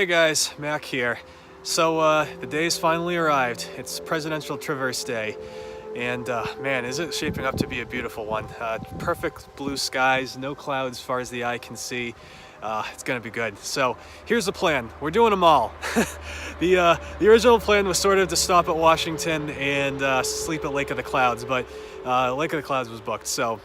Hey guys, Mac here. So the day's finally arrived. It's Presidential Traverse Day. And man, is it shaping up to be a beautiful one. Perfect blue skies, no clouds as far as the eye can see. It's gonna be good. So here's the plan. We're doing them all. The original plan was sort of to stop at Washington and sleep at Lake of the Clouds, but Lake of the Clouds was booked. So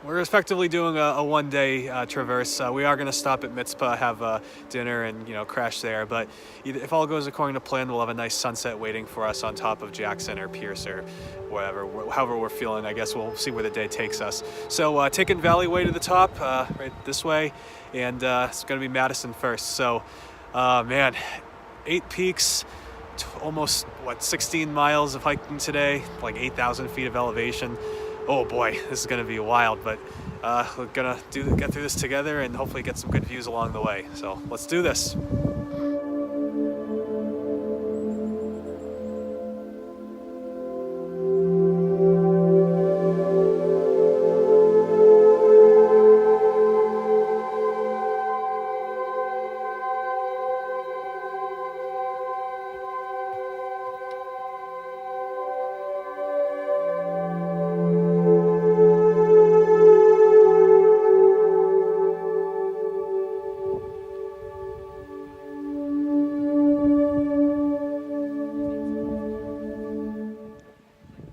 we're effectively doing a one-day traverse. We are going to stop at Mitzpah, have dinner, and crash there. But if all goes according to plan, we'll have a nice sunset waiting for us on top of Jackson or Pierce or whatever. However we're feeling, I guess we'll see where the day takes us. So taking Valley Way to the top, right this way, and it's going to be Madison first. So man, 8 peaks, almost 16 miles of hiking today, like 8,000 feet of elevation. Oh boy, this is gonna be wild, but we're gonna get through this together and hopefully get some good views along the way. So let's do this.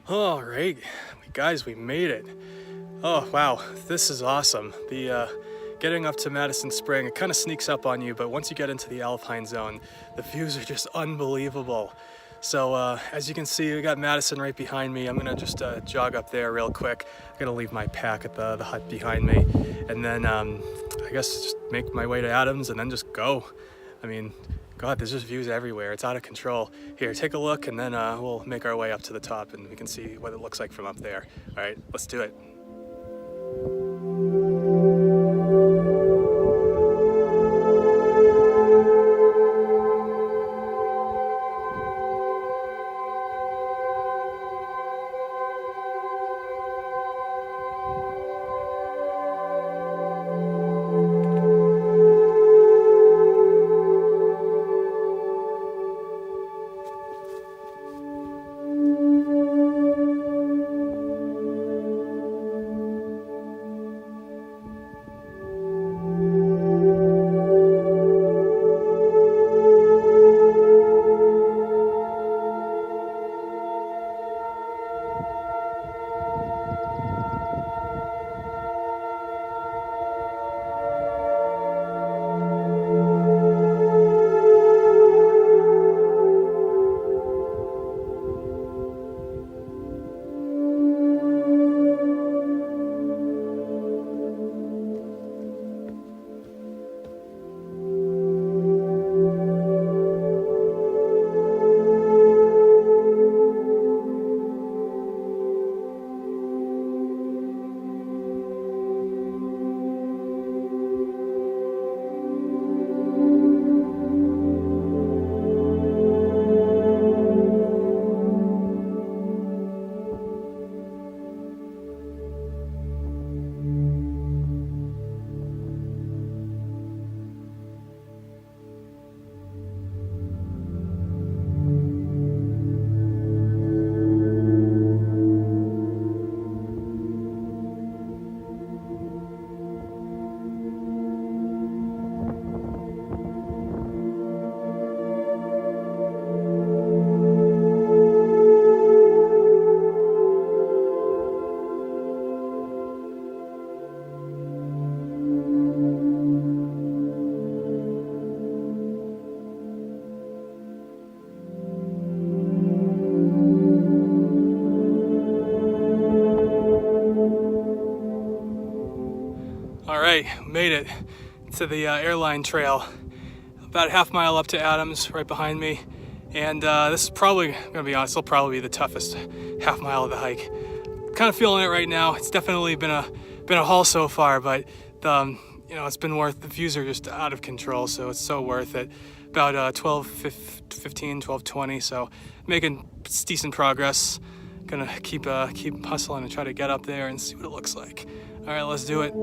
All right, guys, we made it. Oh wow, this is awesome. The getting up to Madison Spring, it kind of sneaks up on you, but once you get into the Alpine zone, the views are just unbelievable. So as you can see, we got Madison right behind me. I'm gonna just jog up there real quick. I'm gonna leave my pack at the hut behind me, and then I guess just make my way to Adams and then just go. I mean, God, there's just views everywhere. It's out of control. Here, take a look, and then we'll make our way up to the top, and we can see what it looks like from up there. All right, let's do it. All right, made it to the airline trail. About a half mile up to Adams, right behind me. And this is probably, I'm gonna be honest, it'll probably be the toughest half mile of the hike. Kind of feeling it right now. It's definitely been a haul so far, but it's been worth. The views are just out of control, so it's so worth it. About 12:15, 12:20, so making decent progress. Gonna keep hustling and try to get up there and see what it looks like. All right, let's do it.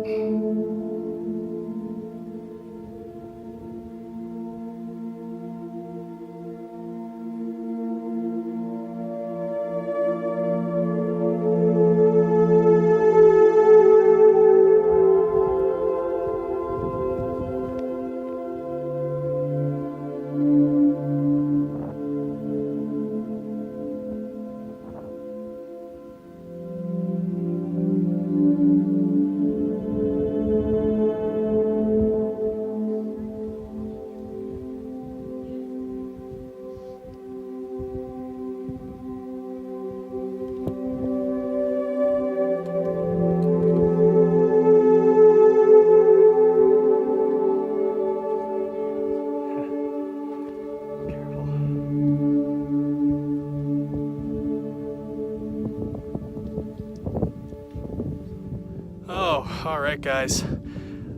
Oh, all right, guys.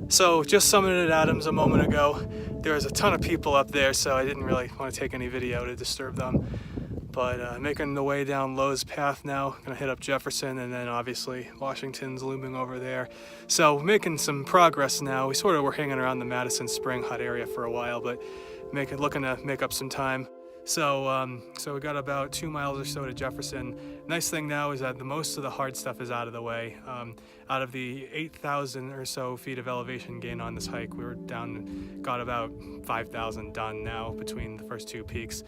So just summited Adams a moment ago. There was a ton of people up there, so I didn't really want to take any video to disturb them. But making the way down Lowe's Path now, gonna hit up Jefferson, and then obviously Washington's looming over there. So making some progress now. We sort of were hanging around the Madison Spring Hut area for a while, but looking to make up some time. So we got about 2 miles or so to Jefferson. Nice thing now is that most of the hard stuff is out of the way. Out of the 8,000 or so feet of elevation gain on this hike, we were got about 5,000 done now between the first 2 peaks.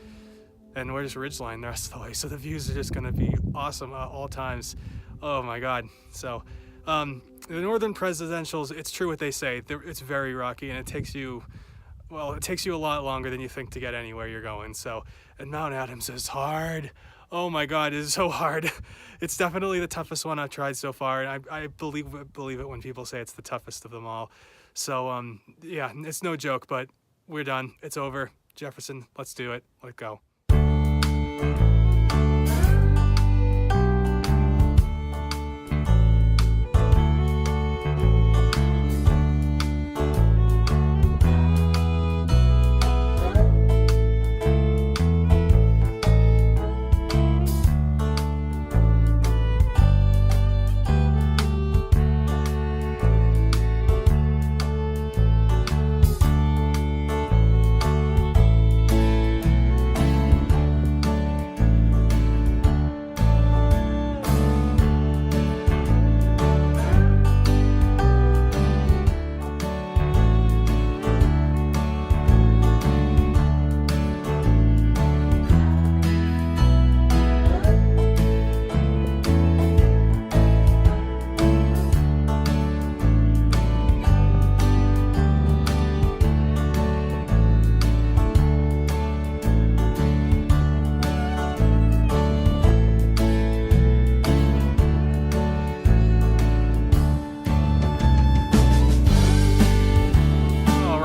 And we're just ridgeline the rest of the way, so the views are just gonna be awesome at all times. Oh my God. So the northern presidentials, it's true what they say. It's very rocky, and it takes you a lot longer than you think to get anywhere you're going. So, and Mount Adams is hard. Oh my God, it is so hard. It's definitely the toughest one I've tried so far. And I believe it when people say it's the toughest of them all. So yeah, it's no joke, but we're done. It's over. Jefferson, let's do it. Let's go.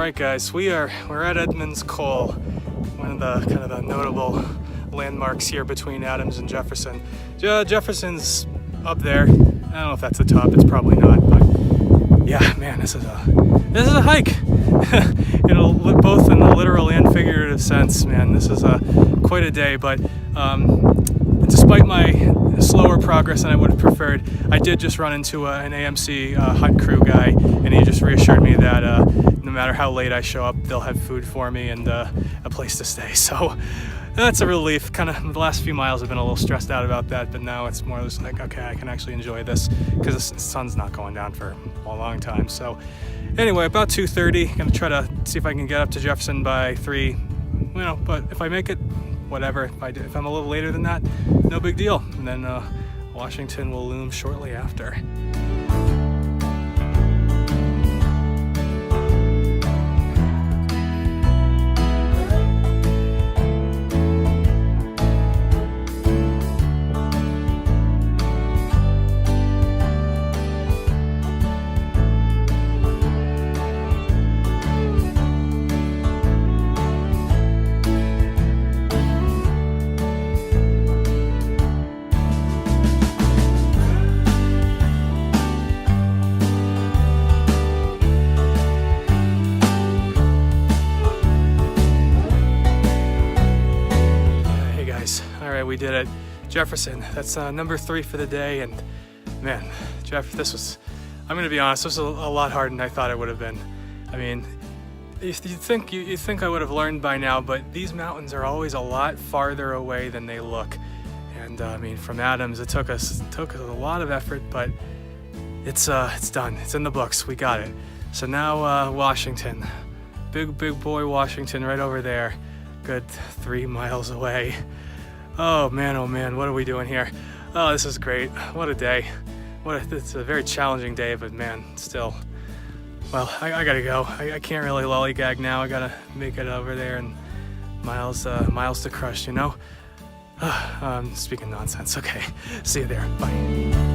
Alright guys, we're at Edmonds Col, one of the kind of the notable landmarks here between Adams and Jefferson. Jefferson's up there. I don't know if that's the top, it's probably not, but yeah, man, this is a hike. Both in the literal and figurative sense, man. This is quite a day, but despite my slower progress than I would have preferred, I did just run into an AMC hut crew guy, and he just reassured me that no matter how late I show up, they'll have food for me and a place to stay. So that's a relief. Kind of the last few miles I've been a little stressed out about that, but now it's more just like, okay, I can actually enjoy this because the sun's not going down for a long time. So anyway, about 2:30, gonna try to see if I can get up to Jefferson by 3, but if I make it, whatever. If I'm a little later than that, no big deal. And then Washington will loom shortly after. We did it. Jefferson, that's number 3 for the day, and man, I'm gonna be honest, this was a lot harder than I thought it would have been. I mean, you'd think I would have learned by now, but these mountains are always a lot farther away than they look. And I mean, from Adams, it took us a lot of effort, but it's done. It's in the books. We got it. So now Washington, big boy Washington, right over there, good 3 miles away. Oh man, what are we doing here? Oh, this is great. What a day. It's a very challenging day, but man, still. Well, I gotta go. I can't really lollygag now. I gotta make it over there, and miles to crush, Speaking nonsense. Okay, see you there. Bye.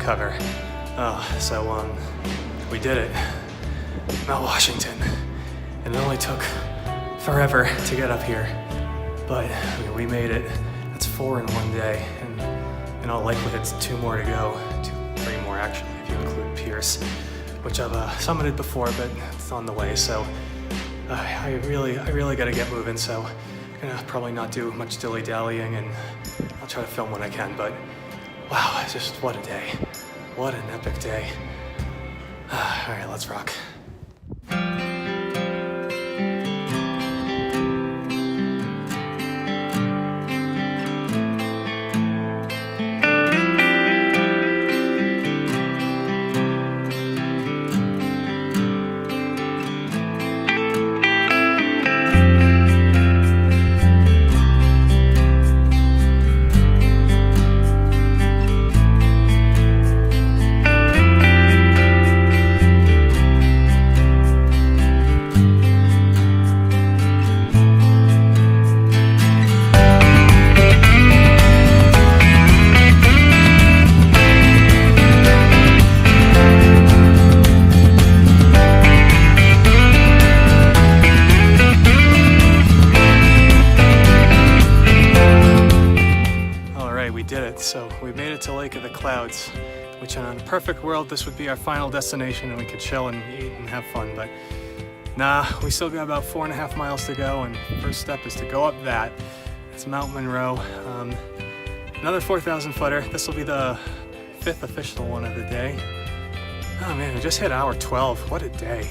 cover. We did it. Mount Washington. And it only took forever to get up here. But we made it. That's 4 in one day. And in all likelihood, it's 2 more to go. 3 more actually, if you include Pierce, which I've summited before, but it's on the way. So I really gotta get moving. So I'm gonna probably not do much dilly-dallying, and I'll try to film when I can. But wow, it's just what a day. What an epic day. All right, let's rock. So we made it to Lake of the Clouds, which in a perfect world, this would be our final destination and we could chill and eat and have fun. But nah, we still got about 4.5 miles to go, and first step is to go up that. It's Mount Monroe. Another 4,000 footer. This will be the 5th official one of the day. Oh man, we just hit hour 12. What a day.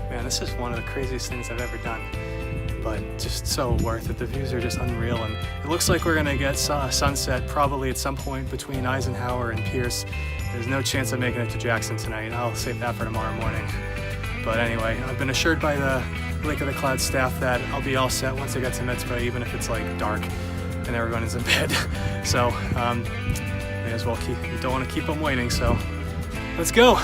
Man, this is one of the craziest things I've ever done. But just so worth it. The views are just unreal, and it looks like we're gonna get sunset probably at some point between Eisenhower and Pierce. There's no chance of making it to Jackson tonight. I'll save that for tomorrow morning. But anyway, I've been assured by the Lake of the Clouds staff that I'll be all set once I get to Mitzvah, even if it's like dark and everyone is in bed. So may as well don't want to keep them waiting. So let's go.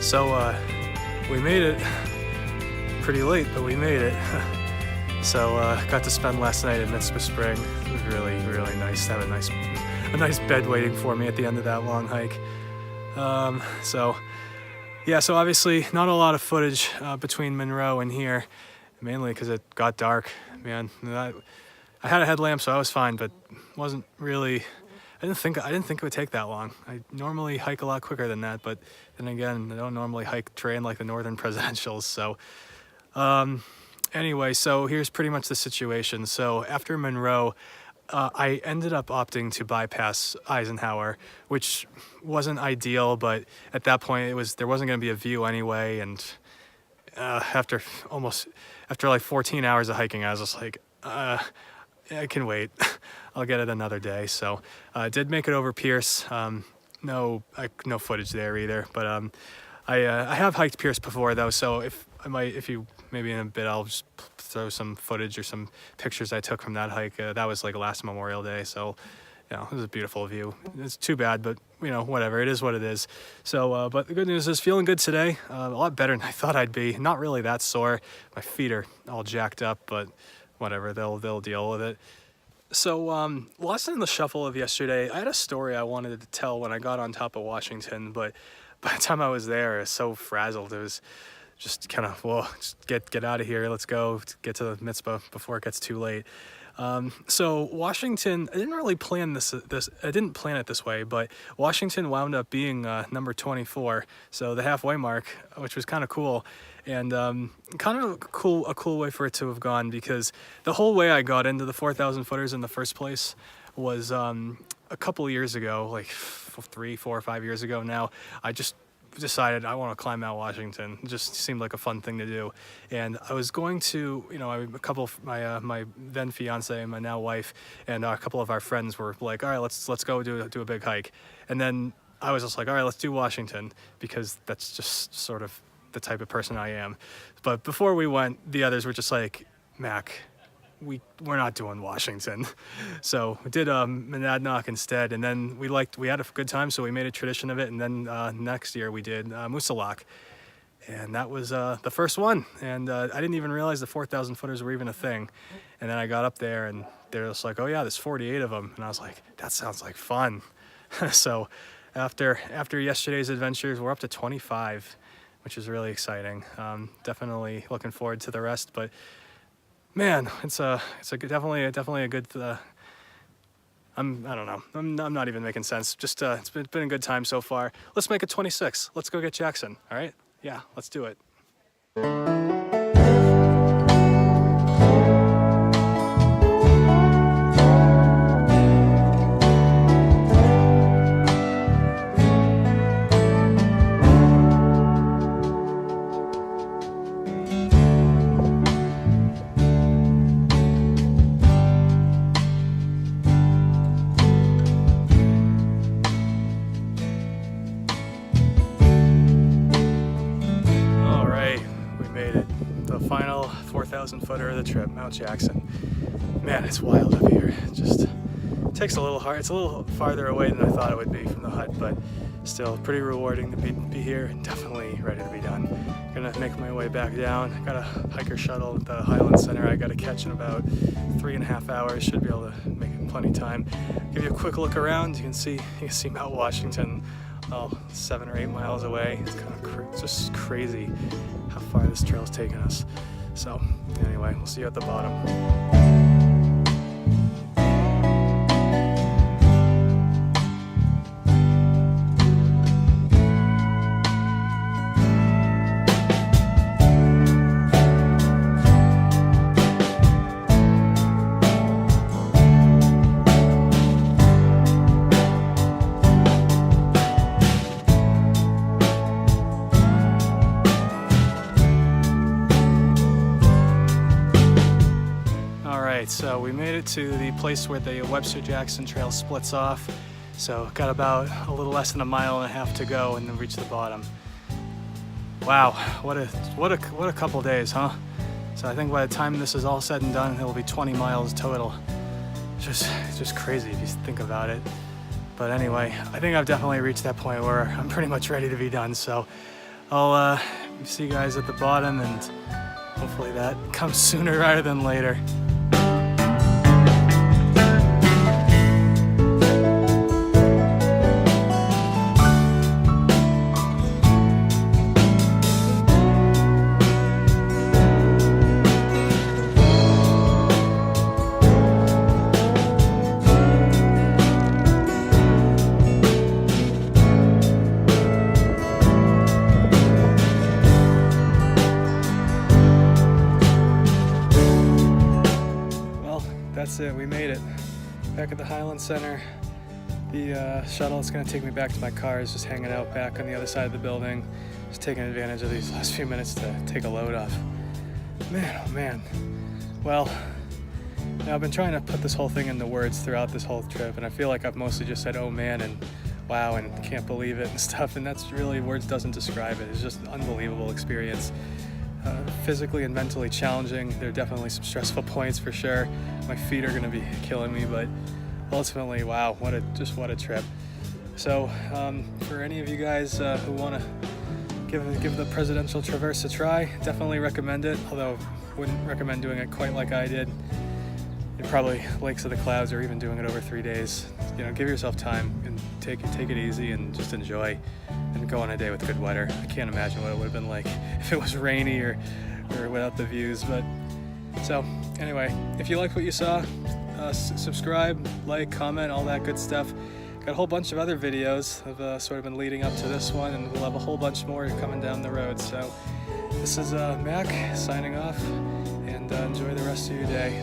So we made it pretty late, but we made it. So got to spend last night at Mitzvah Spring. It was really, really nice to have a nice bed waiting for me at the end of that long hike. So obviously not a lot of footage between Monroe and here, mainly because it got dark. Man, I had a headlamp, so I was fine, but wasn't really. I didn't think it would take that long. I normally hike a lot quicker than that, but then again, I don't normally hike terrain like the Northern Presidentials. So anyway, so here's pretty much the situation. So after Monroe, I ended up opting to bypass Eisenhower, which wasn't ideal, but at that point there wasn't going to be a view anyway. And after like 14 hours of hiking, I was just like, I can wait. I'll get it another day. So I did make it over Pierce. No footage there either. But I have hiked Pierce before though. So if you maybe in a bit, I'll just throw some footage or some pictures I took from that hike. That was like last Memorial Day. So it was a beautiful view. It's too bad, but whatever. It is what it is. So, but the good news is feeling good today. A lot better than I thought I'd be. Not really that sore. My feet are all jacked up, but whatever, they'll deal with it. So lost in the shuffle of yesterday, I had a story I wanted to tell when I got on top of Washington, but by the time I was there, I was so frazzled. It was just kind of, well, just get out of here. Let's go get to the mitzvah before it gets too late. So Washington, I didn't really plan this. I didn't plan it this way, but Washington wound up being number 24, so the halfway mark, which was kind of cool, and kind of a cool way for it to have gone, because the whole way I got into the 4,000 footers in the first place was a couple years ago, like 3, 4, or 5 years ago now. I just decided I want to climb Mount Washington. It just seemed like a fun thing to do, and I was going to, a couple of my then fiance, my now wife, and a couple of our friends were like, all right, let's go do a big hike, and then I was just like, all right, let's do Washington, because that's just sort of the type of person I am. But before we went, the others were just like, Mac, we're not doing Washington. So we did Monadnock instead, and then we had a good time, so we made a tradition of it. And then next year we did Moosilauke, and that was the first one. And I didn't even realize the 4,000 footers were even a thing. And then I got up there, and they're just like, oh yeah, there's 48 of them, and I was like, that sounds like fun. So after yesterday's adventures, we're up to 25, which is really exciting. Definitely looking forward to the rest, but man, it's definitely a good. I don't know. I'm not even making sense. Just it's been a good time so far. Let's make it 26. Let's go get Jackson. All right? Yeah, let's do it. Final 4,000 footer of the trip, Mount Jackson. Man, it's wild up here. It just takes a little hard. It's a little farther away than I thought it would be from the hut, but still pretty rewarding to be here, and definitely ready to be done. Gonna make my way back down. I got a hiker shuttle at the Highland Center I gotta catch in about 3.5 hours. Should be able to make it in plenty of time. Give you a quick look around. You can see Mount Washington, 7 or 8 miles away. It's kind of just crazy how far this trail's taken us. So anyway, we'll see you at the bottom. So we made it to the place where the Webster-Jackson Trail splits off. So got about a little less than 1.5 miles to go and then reach the bottom. Wow, what a couple days, huh? So I think by the time this is all said and done, it'll be 20 miles total. Just crazy if you think about it. But anyway, I think I've definitely reached that point where I'm pretty much ready to be done. So I'll see you guys at the bottom, and hopefully that comes sooner rather than later. That's it, we made it. Back at the Highland Center. The shuttle is going to take me back to my car. Is just hanging out back on the other side of the building. Just taking advantage of these last few minutes to take a load off. Man, oh man. Well, now I've been trying to put this whole thing into words throughout this whole trip, and I feel like I've mostly just said, oh man, and wow, and can't believe it and stuff, and that's really, words doesn't describe it. It's just an unbelievable experience. Physically and mentally challenging. There are definitely some stressful points for sure. My feet are gonna be killing me, but ultimately, wow, what a trip. So for any of you guys who wanna give the Presidential Traverse a try, definitely recommend it, although wouldn't recommend doing it quite like I did. probably lakes of the clouds, or even doing it over 3 days. You know, give yourself time and take it easy and just enjoy, and go on a day with good weather. I can't imagine what it would have been like if it was rainy or without the views. But so anyway, if you like what you saw, subscribe, like, comment, all that good stuff. Got a whole bunch of other videos have sort of been leading up to this one, and we'll have a whole bunch more coming down the road. So this is Mac signing off, and enjoy the rest of your day.